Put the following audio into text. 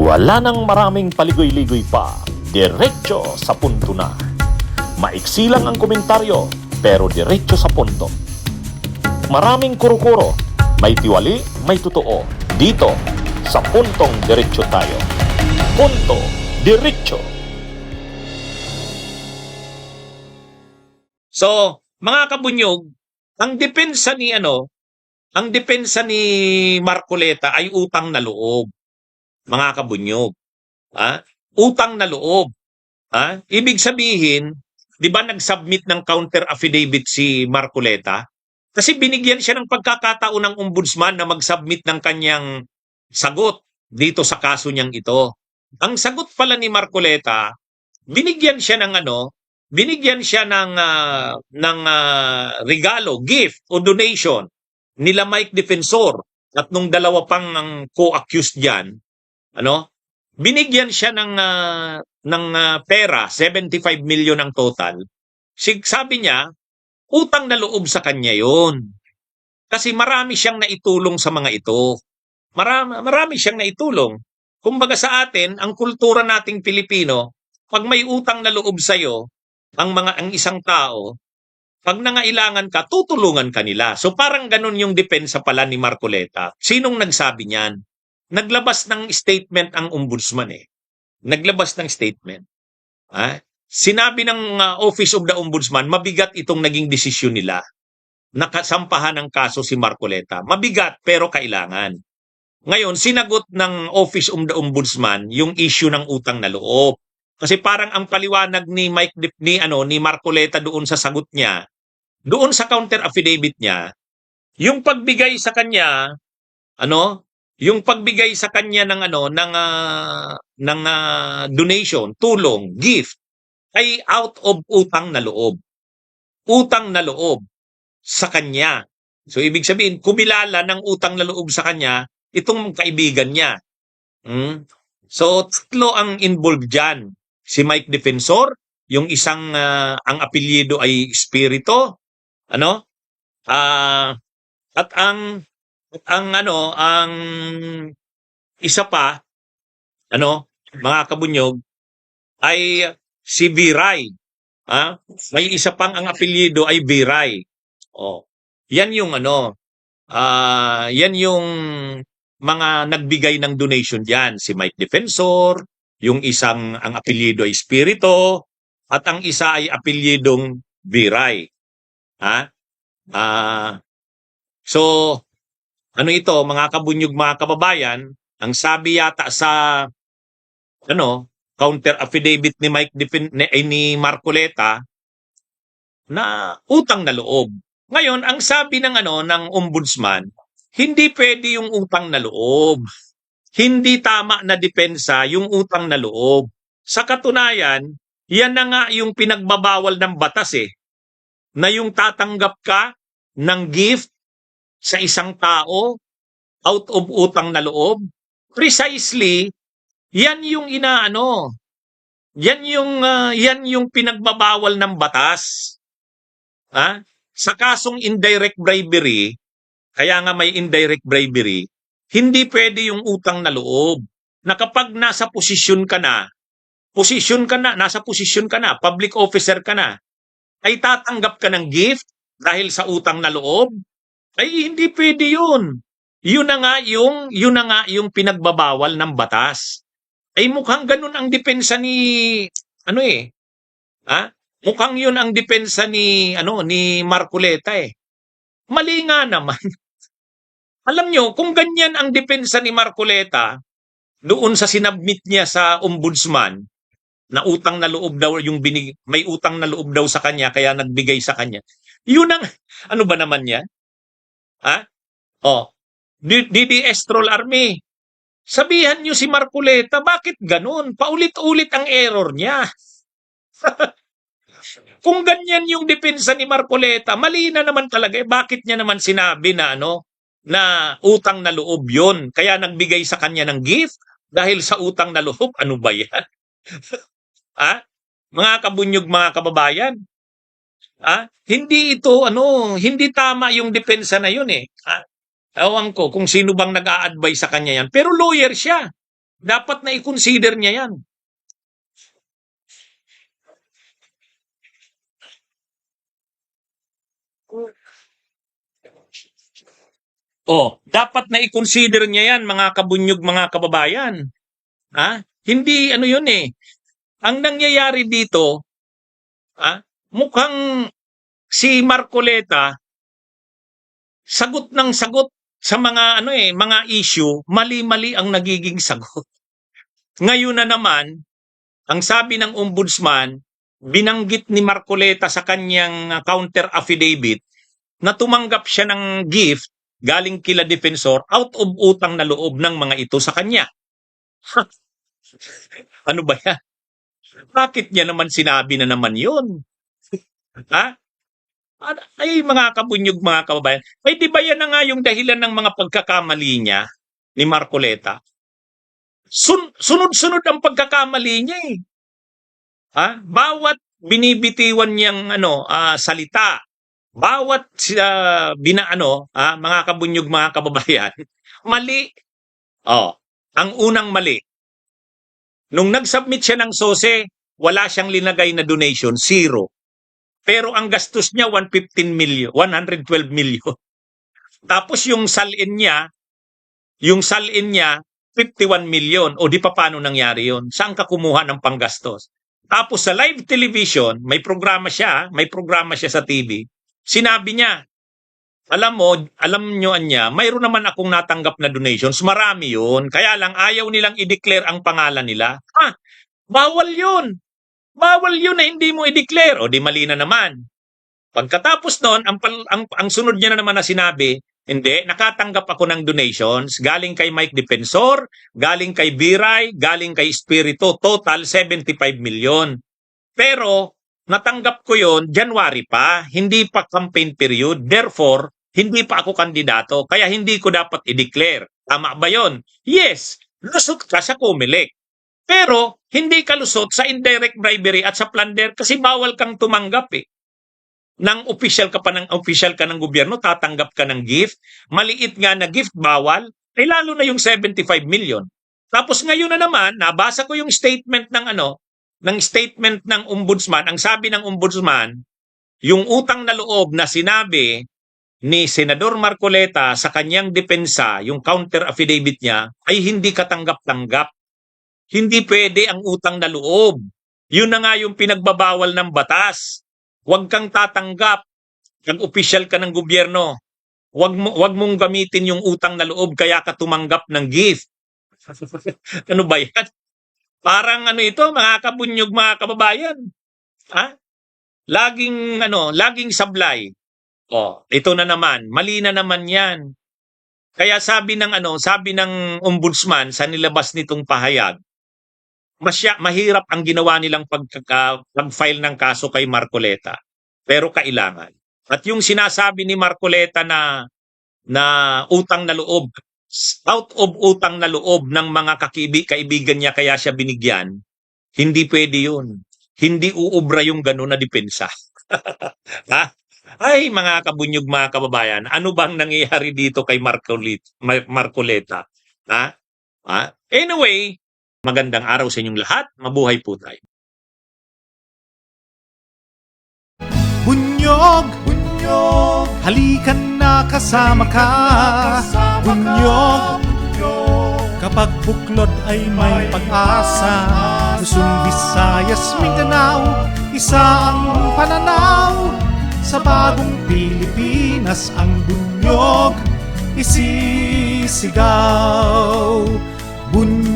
Wala nang maraming paligoy-ligoy pa, diretso sa punto na. Maiksi lang ang komentaryo, pero diretso sa punto. Maraming kuro-kuro, may tiwali, may totoo. Dito, sa puntong diretso tayo. Punto, diretso. So, mga kabunyog, ang depensa ni Marcoleta ay utang na loob. Mga kabunyog, utang na loob. Ibig sabihin, 'di ba nag-submit ng counter affidavit si Marcoleta? Kasi binigyan siya ng pagkakataon ng ombudsman na mag-submit ng kanyang sagot dito sa kaso niyang ito. Ang sagot pala ni Marcoleta, binigyan siya ng regalo, gift o donation nila Mike Defensor at nung dalawa pang ang co-accused diyan, binigyan siya ng pera, 75 million ang total. Sabi niya, utang na loob sa kanya 'yon. Kasi marami siyang naitulong sa mga ito. Marami siyang naitulong. Kumbaga sa atin, ang kultura nating Pilipino, pag may utang na loob sa iyo, ang isang tao, pag nangailangan ka, tutulungan ka nila. So parang ganun yung depensa pala ni Marcoleta. Sinong nagsabi niyan? Naglabas ng statement ang ombudsman Naglabas ng statement. Sinabi ng Office of the Ombudsman, mabigat itong naging desisyon nila. Nakasampahan ng kaso si Marcoleta. Mabigat pero kailangan. Ngayon, sinagot ng Office of the Ombudsman yung issue ng utang na loob. Kasi parang ang paliwanag ni Marcoleta doon sa sagot niya, doon sa counter affidavit niya, yung pagbigay sa kanya, ng donation, tulong, gift ay out of utang na loob. Utang na loob sa kanya. So ibig sabihin, kumilala ng utang na loob sa kanya itong kaibigan niya. So tatlo ang involved diyan. Si Mike Defensor, yung isang ang apelyido ay Espirito, at ang isa pa, mga kabunyog, ay si Viray. May isa pang ang apelyido ay Viray. Yan yung yan yung mga nagbigay ng donation diyan, si Mike Defensor, yung isang ang apelyido ay Espirito, at ang isa ay apelyidong Viray. So, ito, mga kabunyog, mga kababayan, ang sabi yata sa counter affidavit ni ni Marcoleta na utang na loob. Ngayon, ang sabi ng ombudsman, hindi pwede yung utang na loob. Hindi tama na depensa yung utang na loob. Sa katunayan, yan na nga yung pinagbabawal ng batas na yung tatanggap ka ng gift sa isang tao out of utang na loob. Precisely, yan yung yan yung pinagbabawal ng batas. Sa kasong indirect bribery, kaya nga may indirect bribery, hindi pwede yung utang na loob. Na kapag nasa posisyon ka na, public officer ka na, ay tatanggap ka ng gift dahil sa utang na loob, ay hindi pwede yun. Yun na nga yung pinagbabawal ng batas. Ay mukhang ganun ang depensa ni mukhang yun ang depensa ni Marcoleta Mali nga naman. Alam nyo, kung ganyan ang depensa ni Marcoleta doon sa sinabmit niya sa ombudsman, na utang na loob daw may utang na loob daw sa kanya kaya nagbigay sa kanya. Yun ang ba naman yan? DDS Troll Army. Sabihan niyo si Marcoleta, bakit ganun? Paulit-ulit ang error niya. Kung ganyan yung depensa ni Marcoleta, mali na naman talaga. Bakit niya naman sinabi na na utang na loob yun? Kaya nagbigay sa kanya ng gift dahil sa utang na loob. Ano ba yan? Mga kabunyog, mga kababayan. Hindi tama yung depensa na yun Ewan ko kung sino bang nag-a-advise sa kanya yan. Pero lawyer siya. Dapat na i-consider niya yan. Dapat na i-consider niya yan, mga kabunyog, mga kababayan. Hindi ano yun eh. Ang nangyayari dito, mukhang si Marcoleta sagot ng sagot sa mga mga issue, mali-mali ang nagiging sagot. Ngayon na naman, ang sabi ng ombudsman, binanggit ni Marcoleta sa kanyang counter affidavit na tumanggap siya ng gift galing kila defensor out of utang na loob ng mga ito sa kanya. Ano ba yan? Bakit niya naman sinabi na naman yun? Ay, mga kabunyog, mga kababayan. Ay, di ba yan na nga yung dahilan ng mga pagkakamali niya ni Marcoleta? Sunod-sunod ang pagkakamali niya eh. Bawat binibitiwan niyang salita, bawat mga kabunyog, mga kababayan, mali. Ang unang mali. Nung nag-submit siya ng SOSE, wala siyang linagay na donation, 0. Pero ang gastos niya 112 million. Tapos yung salin niya 51 million. O di pa paano nangyari yun? Saan ka kumuha ng panggastos? Tapos sa live television, may programa siya sa TV. Sinabi niya, alam nyo niya, mayroon naman akong natanggap na donations, marami yun. Kaya lang ayaw nilang i-declare ang pangalan nila. Bawal yun. Bawal yun na hindi mo i-declare. O di mali na naman. Pagkatapos noon, ang sunod niya na naman na sinabi, hindi, nakatanggap ako ng donations, galing kay Mike Defensor, galing kay Viray, galing kay Espiritu, total 75 million. Pero, natanggap ko yon January pa, hindi pa campaign period, therefore, hindi pa ako kandidato, kaya hindi ko dapat i-declare. Tama ba yon? Yes, lusot ka sa COMELEC. Pero, hindi ka lusot sa indirect bribery at sa plunder kasi bawal kang tumanggap eh. Nang official ka ng gobyerno, tatanggap ka ng gift. Maliit nga na gift, bawal. Lalo na yung 75 million. Tapos ngayon na naman, nabasa ko yung statement ng ombudsman. Ang sabi ng ombudsman, yung utang na loob na sinabi ni Senador Marcoleta sa kanyang depensa, yung counter affidavit niya, ay hindi katanggap-tanggap. Hindi pwede ang utang na loob. Yun na nga yung pinagbabawal ng batas. Huwag kang tatanggap. Kung official ka ng gobyerno, huwag mong gamitin yung utang na loob kaya ka tumanggap ng gift. Ano ba yan? Parang ito, mga kabunyog, mga kababayan. Laging sablay. Ito na naman, mali na naman yan. Kaya sabi ng ombudsman sa nilabas nitong pahayag, mahirap ang ginawa nilang pag-file ng kaso kay Marcoleta. Pero kailangan. At yung sinasabi ni Marcoleta na utang na loob, out of utang na loob ng mga kaibigan niya kaya siya binigyan, hindi pwede yun. Hindi uubra yung gano'n na depensa. Ay, mga kabunyog, mga kababayan, ano bang nangyayari dito kay Marcoleta? Anyway, magandang araw sa inyong lahat. Mabuhay po tayo. Bunyog, halikan na kasama ka. Bunyog, kapag buklod ay may pag-asa. Luzon, Visayas, Mindanao, isa ang pananaw. Sa bagong Pilipinas ang bunyog isisigaw. Bunyog.